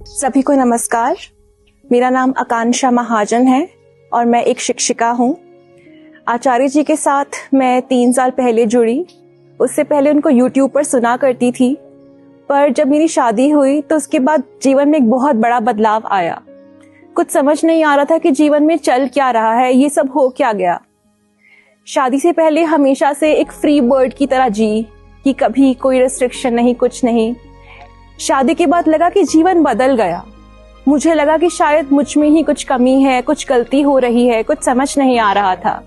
सभी को नमस्कार। मेरा नाम आकांक्षा महाजन है और मैं एक शिक्षिका हूँ। आचार्य जी के साथ मैं 3 साल पहले जुड़ी। उससे पहले उनको YouTube पर सुना करती थी, पर जब मेरी शादी हुई तो उसके बाद जीवन में एक बहुत बड़ा बदलाव आया। कुछ समझ नहीं आ रहा था कि जीवन में चल क्या रहा है, ये सब हो क्या गया। शादी से पहले हमेशा से एक फ्री बर्ड की तरह जी कि कभी कोई रेस्ट्रिक्शन नहीं, कुछ नहीं। शादी के बाद लगा कि जीवन बदल गया। मुझे लगा कि शायद मुझ में ही कुछ कमी है, कुछ गलती हो रही है, कुछ समझ नहीं आ रहा था।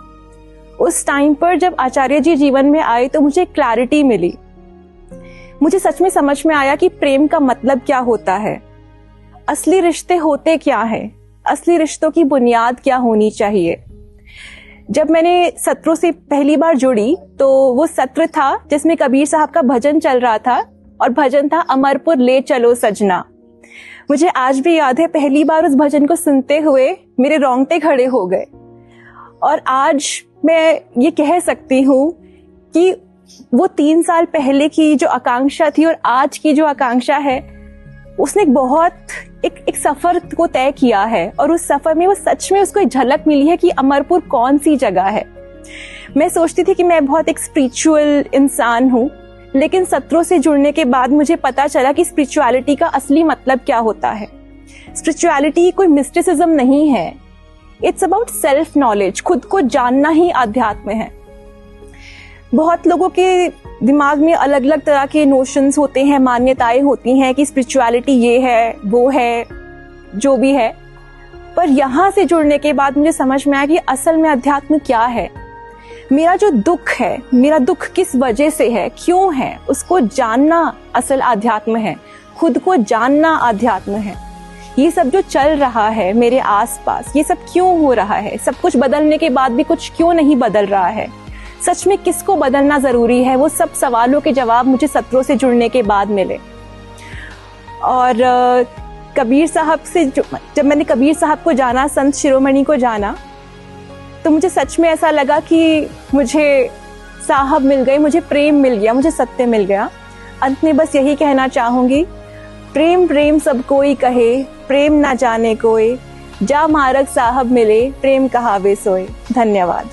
उस टाइम पर जब आचार्य जी जीवन में आए तो मुझे क्लैरिटी मिली। मुझे सच में समझ में आया कि प्रेम का मतलब क्या होता है, असली रिश्ते होते क्या हैं, असली रिश्तों की बुनियाद क्या होनी चाहिए। जब मैंने सत्रों से पहली बार जुड़ी तो वो सत्र था जिसमें कबीर साहब का भजन चल रहा था और भजन था अमरपुर ले चलो सजना। मुझे आज भी याद है, पहली बार उस भजन को सुनते हुए मेरे रोंगटे खड़े हो गए। और आज मैं ये कह सकती हूँ कि वो 3 साल पहले की जो आकांक्षा थी और आज की जो आकांक्षा है, उसने एक सफर को तय किया है। और उस सफर में वो सच में उसको एक झलक मिली है कि अमरपुर कौन सी जगह है। मैं सोचती थी कि मैं बहुत एक स्पिरिचुअल इंसान हूँ, लेकिन सत्रों से जुड़ने के बाद मुझे पता चला कि स्पिरिचुअलिटी का असली मतलब क्या होता है। स्पिरिचुअलिटी कोई मिस्टिसिज्म नहीं है, इट्स अबाउट सेल्फ नॉलेज। खुद को जानना ही आध्यात्म है। बहुत लोगों के दिमाग में अलग अलग तरह के नोशंस होते हैं, मान्यताएं होती हैं कि स्पिरिचुअलिटी ये है, वो है, जो भी है। पर यहाँ से जुड़ने के बाद मुझे समझ में आया कि असल में अध्यात्म क्या है। मेरा जो दुख है, मेरा दुख किस वजह से है, क्यों है, उसको जानना असल अध्यात्म है। खुद को जानना अध्यात्म है। ये सब जो चल रहा है मेरे आसपास, ये सब क्यों हो रहा है, सब कुछ बदलने के बाद भी कुछ क्यों नहीं बदल रहा है, सच में किसको बदलना जरूरी है, वो सब सवालों के जवाब मुझे सत्रों से जुड़ने के बाद मिले। और कबीर साहब से जब मैंने कबीर साहब को जाना, संत शिरोमणि को जाना, तो मुझे सच में ऐसा लगा कि मुझे साहब मिल गए, मुझे प्रेम मिल गया, मुझे सत्य मिल गया। अंत में बस यही कहना चाहूंगी, प्रेम प्रेम सब कोई कहे, प्रेम ना जाने कोई, जा मारग साहब मिले, प्रेम कहावे सोए। धन्यवाद।